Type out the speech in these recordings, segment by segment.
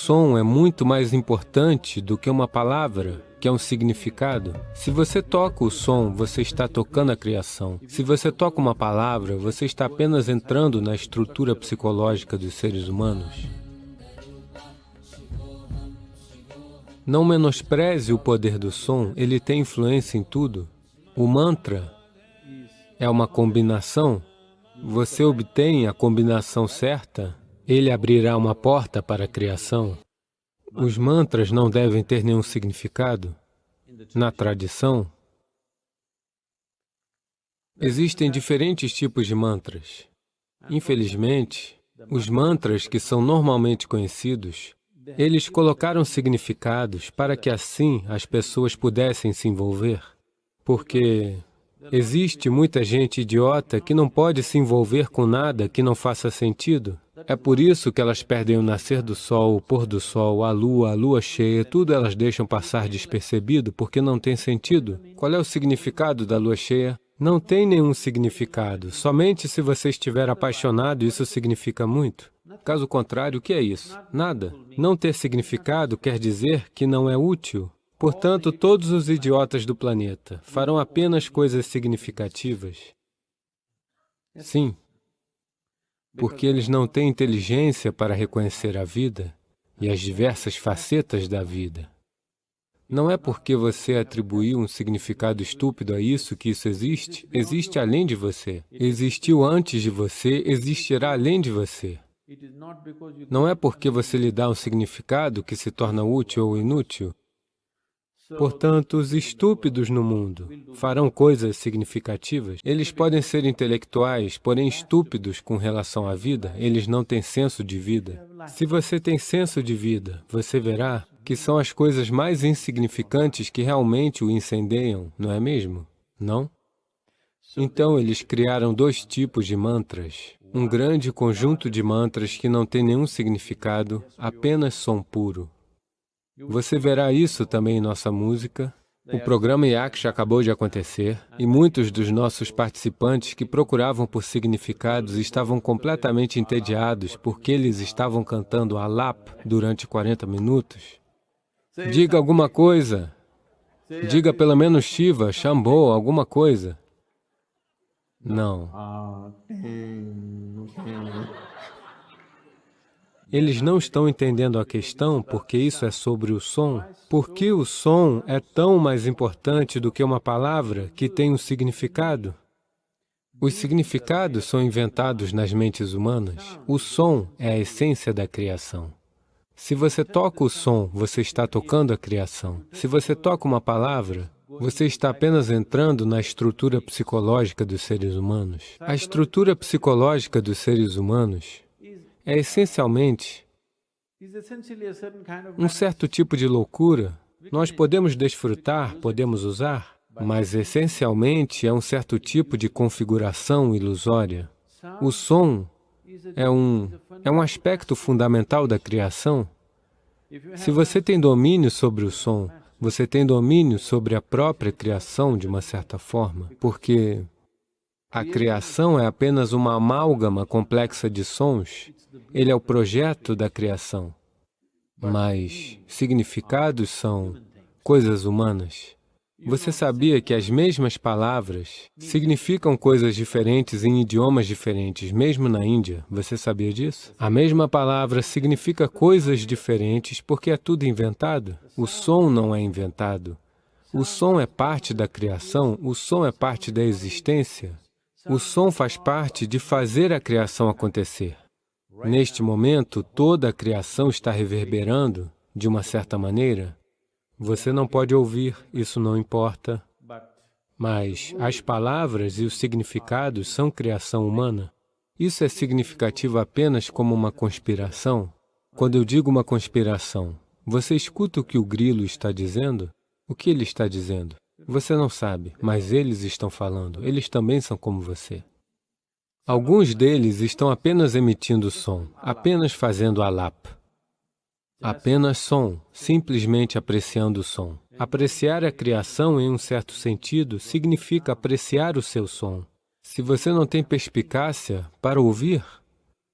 som é muito mais importante do que uma palavra, que é um significado. Se você toca o som, você está tocando a criação. Se você toca uma palavra, você está apenas entrando na estrutura psicológica dos seres humanos. Não menospreze o poder do som, ele tem influência em tudo. O mantra é uma combinação. Você obtém a combinação certa, ele abrirá uma porta para a criação. Os mantras não devem ter nenhum significado. Na tradição, existem diferentes tipos de mantras. Infelizmente, os mantras que são normalmente conhecidos, eles colocaram significados para que assim as pessoas pudessem se envolver. Porque existe muita gente idiota que não pode se envolver com nada que não faça sentido. É por isso que elas perdem o nascer do sol, o pôr do sol, a lua cheia, tudo elas deixam passar despercebido porque não tem sentido. Qual é o significado da lua cheia? Não tem nenhum significado. Somente se você estiver apaixonado, isso significa muito. Caso contrário, o que é isso? Nada. Não ter significado quer dizer que não é útil. Portanto, todos os idiotas do planeta farão apenas coisas significativas. Sim. Porque eles não têm inteligência para reconhecer a vida e as diversas facetas da vida. Não é porque você atribuiu um significado estúpido a isso que isso existe. Existe além de você. Existiu antes de você, existirá além de você. Não é porque você lhe dá um significado que se torna útil ou inútil. Portanto, os estúpidos no mundo farão coisas significativas. Eles podem ser intelectuais, porém estúpidos com relação à vida, eles não têm senso de vida. Se você tem senso de vida, você verá que são as coisas mais insignificantes que realmente o incendeiam, não é mesmo? Não? Então, eles criaram dois tipos de mantras. Um grande conjunto de mantras que não tem nenhum significado, apenas som puro. Você verá isso também em nossa música. O programa Yaksha acabou de acontecer e muitos dos nossos participantes que procuravam por significados estavam completamente entediados porque eles estavam cantando alap durante 40 minutos. Diga alguma coisa. Diga pelo menos Shiva, Shambho, alguma coisa. Não. Eles não estão entendendo a questão porque isso é sobre o som. Por que o som é tão mais importante do que uma palavra que tem um significado? Os significados são inventados nas mentes humanas. O som é a essência da criação. Se você toca o som, você está tocando a criação. Se você toca uma palavra, você está apenas entrando na estrutura psicológica dos seres humanos. A estrutura psicológica dos seres humanos é essencialmente um certo tipo de loucura. Nós podemos desfrutar, podemos usar, mas essencialmente é um certo tipo de configuração ilusória. O som é um aspecto fundamental da criação. Se você tem domínio sobre o som, você tem domínio sobre a própria criação de uma certa forma, porque a criação é apenas uma amálgama complexa de sons. Ele é o projeto da criação, mas significados são coisas humanas. Você sabia que as mesmas palavras significam coisas diferentes em idiomas diferentes, mesmo na Índia? Você sabia disso? A mesma palavra significa coisas diferentes porque é tudo inventado. O som não é inventado. O som é parte da criação, o som é parte da existência. O som faz parte de fazer a criação acontecer. Neste momento, toda a criação está reverberando, de uma certa maneira. Você não pode ouvir, isso não importa. Mas as palavras e os significados são criação humana. Isso é significativo apenas como uma conspiração? Quando eu digo uma conspiração, você escuta o que o grilo está dizendo? O que ele está dizendo? Você não sabe, mas eles estão falando. Eles também são como você. Alguns deles estão apenas emitindo som, apenas fazendo alap. Apenas som, simplesmente apreciando o som. Apreciar a criação, em um certo sentido, significa apreciar o seu som. Se você não tem perspicácia para ouvir,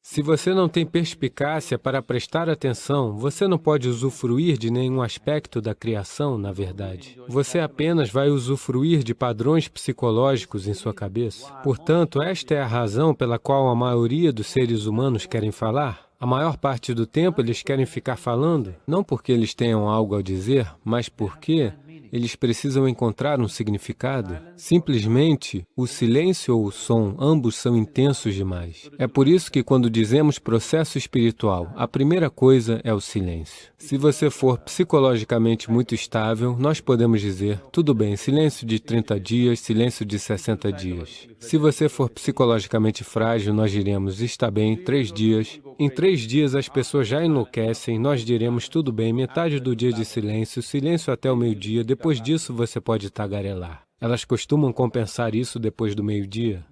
Se você não tem perspicácia para prestar atenção, você não pode usufruir de nenhum aspecto da criação, na verdade. Você apenas vai usufruir de padrões psicológicos em sua cabeça. Portanto, esta é a razão pela qual a maioria dos seres humanos querem falar. A maior parte do tempo eles querem ficar falando, não porque eles tenham algo a dizer, mas porque eles precisam encontrar um significado. Simplesmente, o silêncio ou o som, ambos são intensos demais. É por isso que quando dizemos processo espiritual, a primeira coisa é o silêncio. Se você for psicologicamente muito estável, nós podemos dizer, tudo bem, silêncio de 30 dias, silêncio de 60 dias. Se você for psicologicamente frágil, nós diremos, está bem, 3 dias. Em 3 dias as pessoas já enlouquecem, nós diremos, tudo bem, metade do dia de silêncio, silêncio até o meio-dia, depois disso você pode tagarelar. Elas costumam compensar isso depois do meio-dia.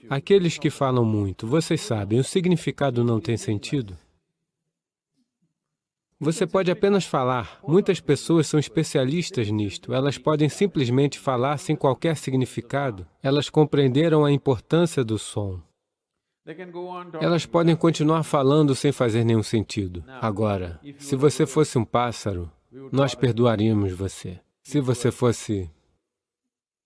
Aqueles que falam muito, vocês sabem, o significado não tem sentido? Você pode apenas falar. Muitas pessoas são especialistas nisto. Elas podem simplesmente falar sem qualquer significado. Elas compreenderam a importância do som. Elas podem continuar falando sem fazer nenhum sentido. Agora, se você fosse um pássaro, nós perdoaríamos você. Se você fosse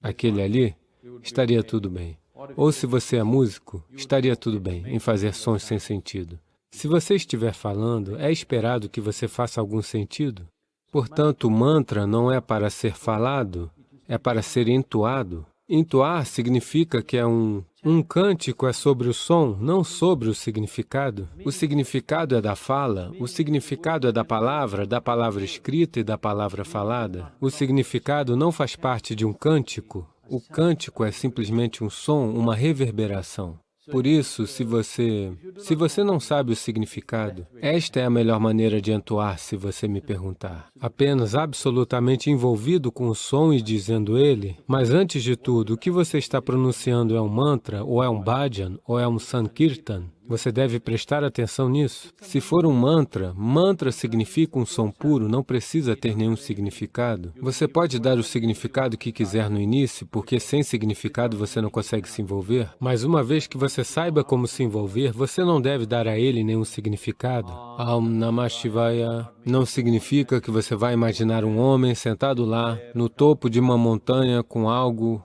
aquele ali, estaria tudo bem. Ou se você é músico, estaria tudo bem em fazer sons sem sentido. Se você estiver falando, é esperado que você faça algum sentido. Portanto, o mantra não é para ser falado, é para ser entoado. Entoar significa que é um cântico é sobre o som, não sobre o significado. O significado é da fala, o significado é da palavra escrita e da palavra falada. O significado não faz parte de um cântico. O cântico é simplesmente um som, uma reverberação. Por isso, se você não sabe o significado, esta é a melhor maneira de entoar, se você me perguntar. Apenas absolutamente envolvido com o som e dizendo ele, mas antes de tudo, o que você está pronunciando é um mantra, ou é um bhajan, ou é um sankirtan? Você deve prestar atenção nisso. Se for um mantra, mantra significa um som puro, não precisa ter nenhum significado. Você pode dar o significado que quiser no início, porque sem significado você não consegue se envolver, mas uma vez que você saiba como se envolver, você não deve dar a ele nenhum significado. Om Namah Shivaya não significa que você vai imaginar um homem sentado lá, no topo de uma montanha com algo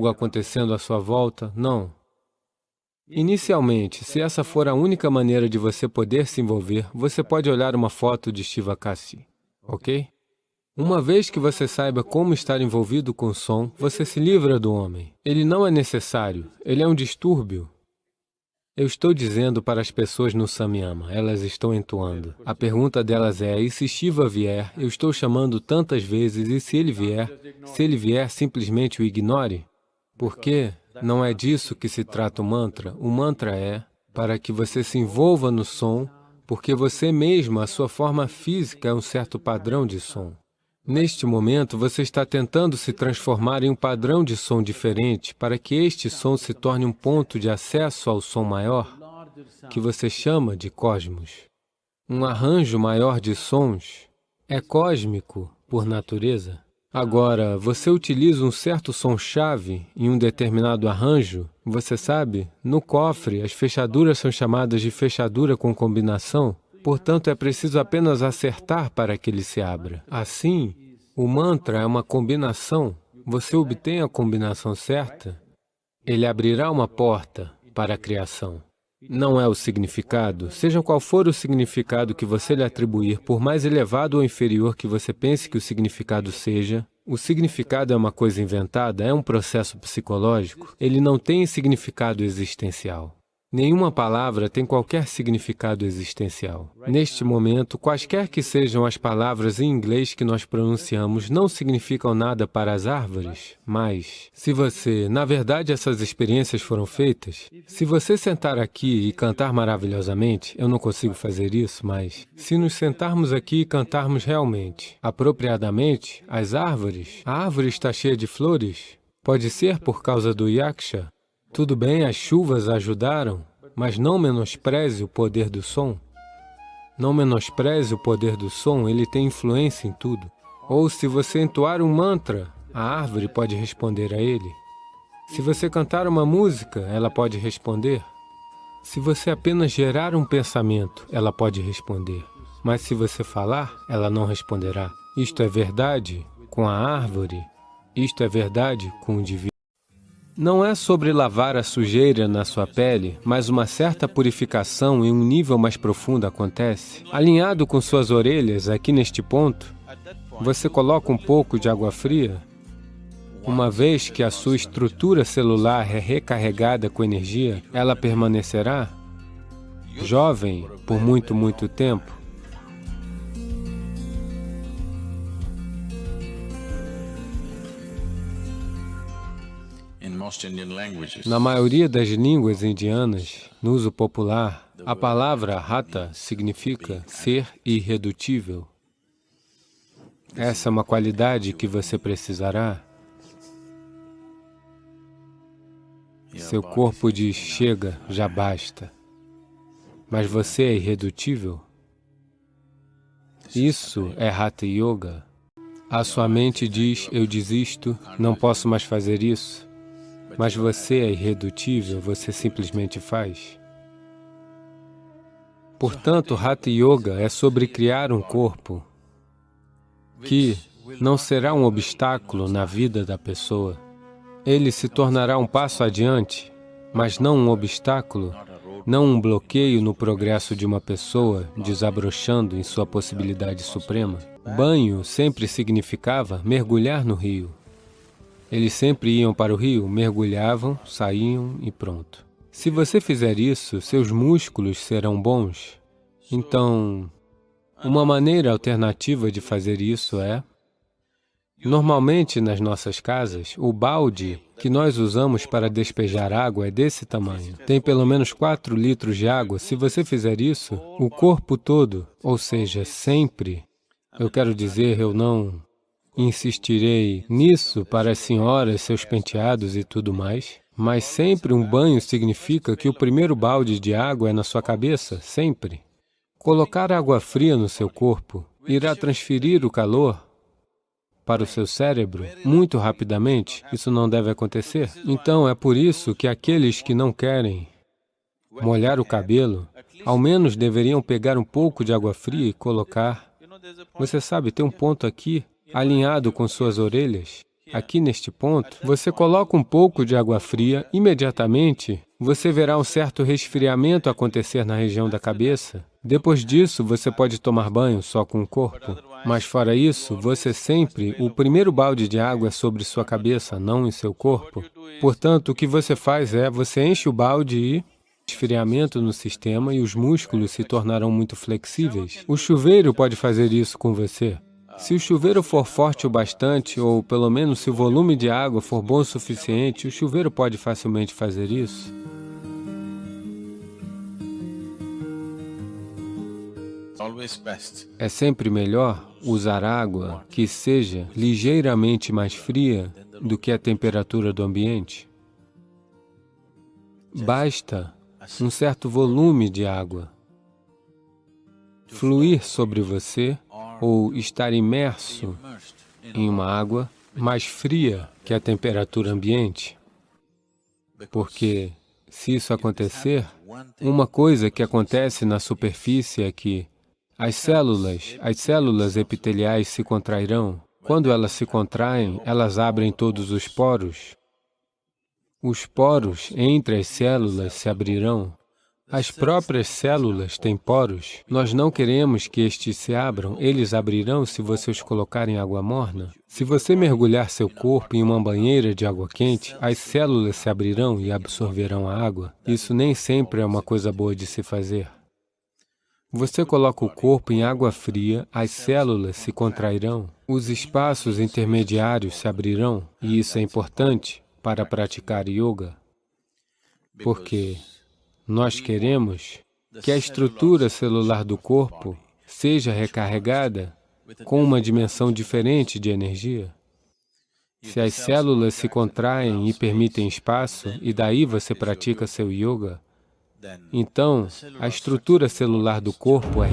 acontecendo à sua volta. Não. Inicialmente, se essa for a única maneira de você poder se envolver, você pode olhar uma foto de Shivakasi, ok? Uma vez que você saiba como estar envolvido com o som, você se livra do homem. Ele não é necessário, ele é um distúrbio. Eu estou dizendo para as pessoas no Samyama, elas estão entoando. A pergunta delas é, e se Shiva vier, eu estou chamando tantas vezes, e se ele vier, simplesmente o ignore? Por quê? Não é disso que se trata o mantra. O mantra é para que você se envolva no som, porque você mesmo, a sua forma física é um certo padrão de som. Neste momento, você está tentando se transformar em um padrão de som diferente para que este som se torne um ponto de acesso ao som maior, que você chama de cosmos. Um arranjo maior de sons é cósmico por natureza. Agora, você utiliza um certo som-chave em um determinado arranjo, você sabe, no cofre, as fechaduras são chamadas de fechadura com combinação, portanto, é preciso apenas acertar para que ele se abra. Assim, o mantra é uma combinação, você obtém a combinação certa, ele abrirá uma porta para a criação. Não é o significado, seja qual for o significado que você lhe atribuir, por mais elevado ou inferior que você pense que o significado seja, o significado é uma coisa inventada, é um processo psicológico, ele não tem significado existencial. Nenhuma palavra tem qualquer significado existencial. Neste momento, quaisquer que sejam as palavras em inglês que nós pronunciamos, não significam nada para as árvores, mas se você, na verdade, essas experiências foram feitas, se você sentar aqui e cantar maravilhosamente, eu não consigo fazer isso, mas se nos sentarmos aqui e cantarmos realmente, apropriadamente, as árvores, a árvore está cheia de flores, pode ser por causa do yaksha. Tudo bem, as chuvas ajudaram, mas não menospreze o poder do som. Não menospreze o poder do som, ele tem influência em tudo. Ou se você entoar um mantra, a árvore pode responder a ele. Se você cantar uma música, ela pode responder. Se você apenas gerar um pensamento, ela pode responder. Mas se você falar, ela não responderá. Isto é verdade com a árvore, isto é verdade com o divino. Não é sobre lavar a sujeira na sua pele, mas uma certa purificação em um nível mais profundo acontece. Alinhado com suas orelhas, aqui neste ponto, você coloca um pouco de água fria. Uma vez que a sua estrutura celular é recarregada com energia, ela permanecerá jovem por muito tempo. Na maioria das línguas indianas, no uso popular, a palavra Hatha significa ser irredutível. Essa é uma qualidade que você precisará. Seu corpo diz, chega, já basta. Mas você é irredutível? Isso é Hatha Yoga. A sua mente diz, eu desisto, não posso mais fazer isso. Mas você é irredutível, você simplesmente faz. Portanto, Hatha Yoga é sobre criar um corpo que não será um obstáculo na vida da pessoa. Ele se tornará um passo adiante, mas não um obstáculo, não um bloqueio no progresso de uma pessoa desabrochando em sua possibilidade suprema. Banho sempre significava mergulhar no rio. Eles sempre iam para o rio, mergulhavam, saíam e pronto. Se você fizer isso, seus músculos serão bons. Então, uma maneira alternativa de fazer isso é... Normalmente, nas nossas casas, o balde que nós usamos para despejar água é desse tamanho. Tem pelo menos 4 litros de água. Se você fizer isso, o corpo todo, ou seja, sempre, eu quero dizer, eu não insistirei nisso para as senhoras, seus penteados e tudo mais, mas sempre um banho significa que o primeiro balde de água é na sua cabeça, sempre. Colocar água fria no seu corpo irá transferir o calor para o seu cérebro muito rapidamente. Isso não deve acontecer. Então, é por isso que aqueles que não querem molhar o cabelo, ao menos deveriam pegar um pouco de água fria e colocar. Você sabe, tem um ponto aqui, alinhado com suas orelhas. Aqui neste ponto, você coloca um pouco de água fria, imediatamente você verá um certo resfriamento acontecer na região da cabeça. Depois disso, você pode tomar banho só com o corpo. Mas fora isso, você sempre, o primeiro balde de água é sobre sua cabeça, não em seu corpo. Portanto, o que você faz é, você enche o balde e esfriamento no sistema e os músculos se tornarão muito flexíveis. O chuveiro pode fazer isso com você. Se o chuveiro for forte o bastante, ou pelo menos se o volume de água for bom o suficiente, o chuveiro pode facilmente fazer isso. É sempre melhor usar água que seja ligeiramente mais fria do que a temperatura do ambiente. Basta um certo volume de água fluir sobre você ou estar imerso em uma água mais fria que a temperatura ambiente. Porque, se isso acontecer, uma coisa que acontece na superfície é que as células epiteliais se contrairão. Quando elas se contraem, elas abrem todos os poros. Os poros entre as células se abrirão. As próprias células têm poros. Nós não queremos que estes se abram. Eles abrirão se você os colocar em água morna. Se você mergulhar seu corpo em uma banheira de água quente, as células se abrirão e absorverão a água. Isso nem sempre é uma coisa boa de se fazer. Você coloca o corpo em água fria, as células se contrairão, os espaços intermediários se abrirão, e isso é importante para praticar yoga, porque nós queremos que a estrutura celular do corpo seja recarregada com uma dimensão diferente de energia. Se as células se contraem e permitem espaço, e daí você pratica seu yoga, então, a estrutura celular do corpo é